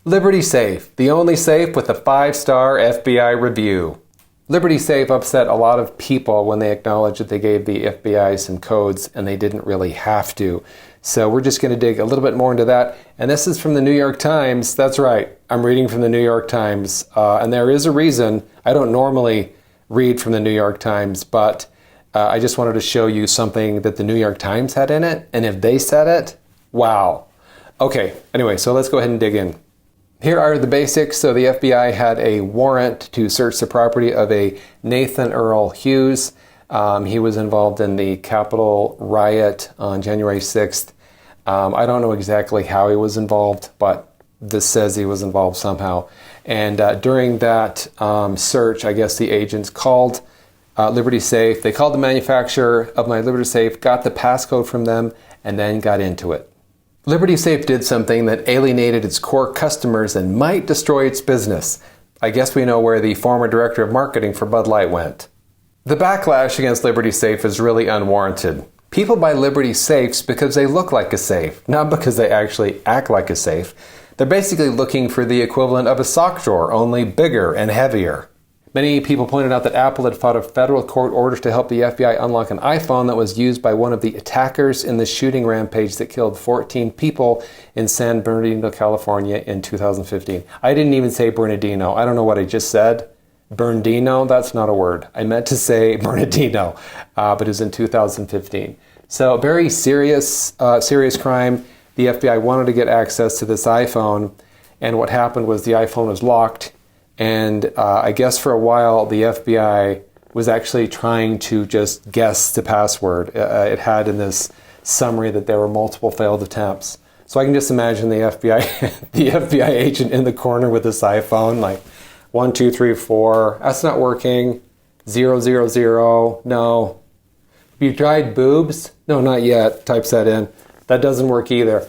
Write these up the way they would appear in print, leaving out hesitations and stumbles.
Liberty Safe, the only safe with a 5-star FBI review. Liberty Safe upset a lot of people when they acknowledged that they gave the FBI some codes and they didn't really have to. So we're just going to dig a little bit more into that. And this is from the New York Times. That's right, I'm reading from the New York Times. And there is a reason. I don't normally read from the New York Times, but I just wanted to show you something that the New York Times had in it. And if they said it, wow. Okay, anyway, so let's go ahead and dig in. Here are the basics. So the FBI had a warrant to search the property of a Nathan Earl Hughes. He was involved in the Capitol riot on January 6th. I don't know exactly how he was involved, but this says he was involved somehow. And during that search, I guess the agents called Liberty Safe. They called the manufacturer of my Liberty Safe, got the passcode from them, and then got into it. Liberty Safe did something that alienated its core customers and might destroy its business. I guess we know where the former director of marketing for Bud Light went. The backlash against Liberty Safe is really unwarranted. People buy Liberty Safes because they look like a safe, not because they actually act like a safe. They're basically looking for the equivalent of a sock drawer, only bigger and heavier. Many people pointed out that Apple had fought a federal court order to help the FBI unlock an iPhone that was used by one of the attackers in the shooting rampage that killed 14 people in San Bernardino, California in 2015. I didn't even say Bernardino. I don't know what I just said. Bernardino, that's not a word. I meant to say Bernardino, but it was in 2015. So very serious crime. The FBI wanted to get access to this iPhone, and what happened was the iPhone was locked. And I guess for a while, the FBI was actually trying to just guess the password. It had in this summary that there were multiple failed attempts. So I can just imagine the FBI agent in the corner with this iPhone, like 1, 2, 3, 4. That's not working. 0, 0, 0. No. Have you tried boobs? No, not yet. Types that in. That doesn't work either.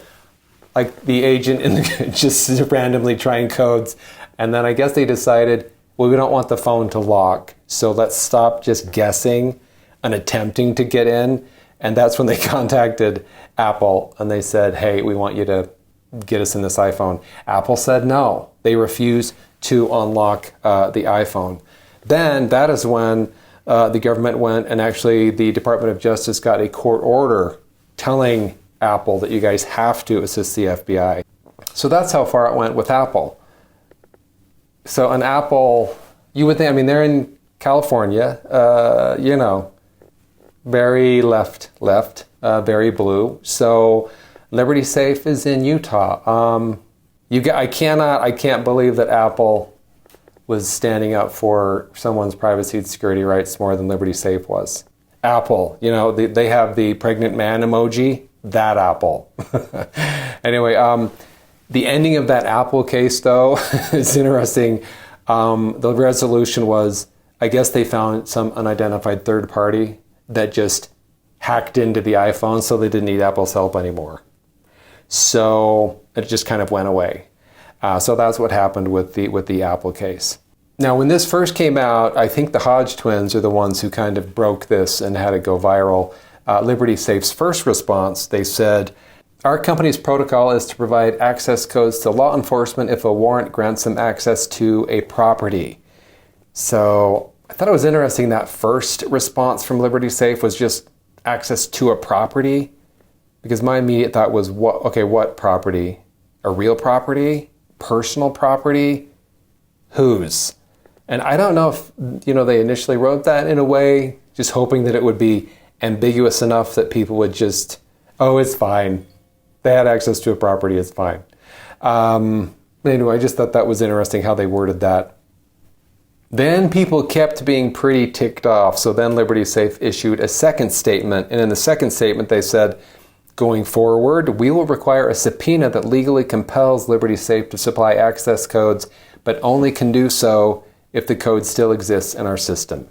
Like the agent just randomly trying codes. And then I guess they decided, well, we don't want the phone to lock, so let's stop just guessing and attempting to get in. And that's when they contacted Apple and they said, hey, we want you to get us in this iPhone. Apple said no. They refused to unlock the iPhone. Then that is when the government went and actually the Department of Justice got a court order telling Apple that you guys have to assist the FBI. So that's how far it went with Apple. So an Apple, you would think, I mean, they're in California, very left, very blue. So Liberty Safe is in Utah. I can't believe that Apple was standing up for someone's privacy and security rights more than Liberty Safe was. Apple, they have the pregnant man emoji, that Apple. Anyway, the ending of that Apple case, though, is interesting. The resolution was, I guess they found some unidentified third party that just hacked into the iPhone, so they didn't need Apple's help anymore. So it just kind of went away. So that's what happened with the Apple case. Now, when this first came out, I think the Hodge twins are the ones who kind of broke this and had it go viral. Liberty Safe's first response, they said, our company's protocol is to provide access codes to law enforcement if a warrant grants them access to a property. So I thought it was interesting that first response from Liberty Safe was just access to a property, because my immediate thought was, what property? A real property? Personal property? Whose? And I don't know if, they initially wrote that in a way, just hoping that it would be ambiguous enough that people would just, it's fine. They had access to a property, it's fine. Anyway, I just thought that was interesting how they worded that. Then people kept being pretty ticked off, so then Liberty Safe issued a second statement, and in the second statement they said, going forward, we will require a subpoena that legally compels Liberty Safe to supply access codes, but only can do so if the code still exists in our system.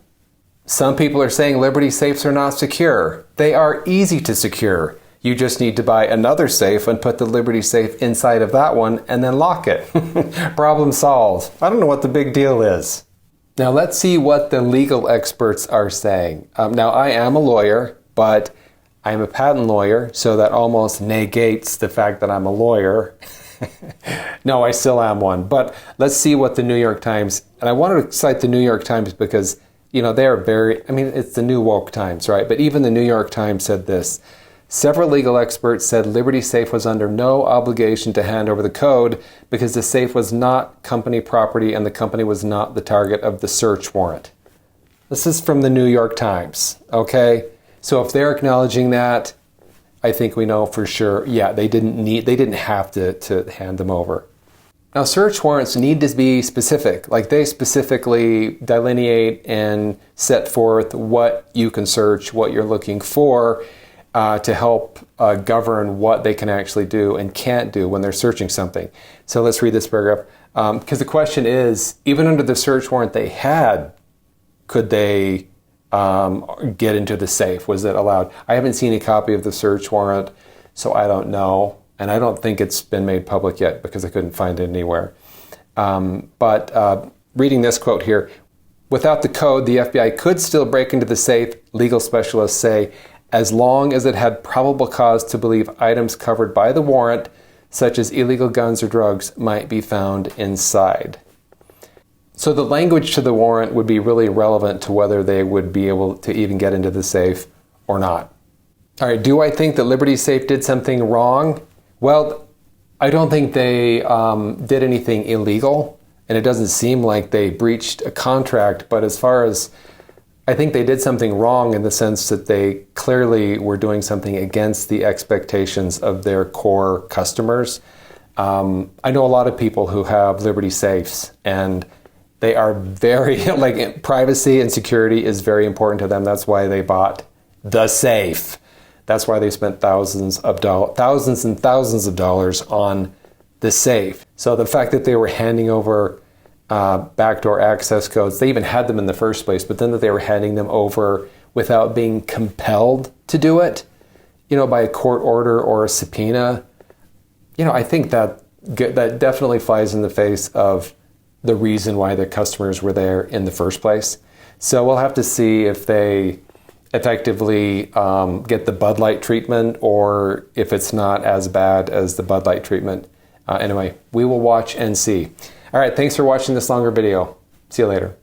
Some people are saying Liberty Safes are not secure. They are easy to secure. You just need to buy another safe and put the Liberty Safe inside of that one and then lock it. Problem solved. I don't know what the big deal is. Now let's see what the legal experts are saying. Now I am a lawyer, but I'm a patent lawyer, so that almost negates the fact that I'm a lawyer. No, I still am one. But let's see what the New York Times, and I wanted to cite the New York Times because, you know, they are very, I mean, it's the new woke times, right? But even the New York Times said this. Several legal experts said Liberty Safe was under no obligation to hand over the code because the safe was not company property and the company was not the target of the search warrant. This is from the New York Times, okay? So if they're acknowledging that, I think we know for sure, yeah, they didn't have to hand them over. Now, search warrants need to be specific. Like, they specifically delineate and set forth what you can search, what you're looking for, to help govern what they can actually do and can't do when they're searching something. So let's read this paragraph. Because the question is, even under the search warrant they had, could they get into the safe? Was it allowed? I haven't seen a copy of the search warrant, so I don't know. And I don't think it's been made public yet because I couldn't find it anywhere. But reading this quote here, without the code, the FBI could still break into the safe, legal specialists say, as long as it had probable cause to believe items covered by the warrant, such as illegal guns or drugs, might be found inside. So the language to the warrant would be really relevant to whether they would be able to even get into the safe or not. All right, do I think that Liberty Safe did something wrong? Well, I don't think they did anything illegal, and it doesn't seem like they breached a contract, but as far as I think they did something wrong in the sense that they clearly were doing something against the expectations of their core customers. I know a lot of people who have Liberty Safes, and they are very, like, privacy and security is very important to them. That's why they bought the safe. That's why they spent thousands and thousands of dollars on the safe. So the fact that they were handing over backdoor access codes, they even had them in the first place, but then that they were handing them over without being compelled to do it, you know, by a court order or a subpoena, you know, I think that definitely flies in the face of the reason why their customers were there in the first place. So we'll have to see if they effectively get the Bud Light treatment or if it's not as bad as the Bud Light treatment. Anyway, we will watch and see. All right, thanks for watching this longer video. See you later.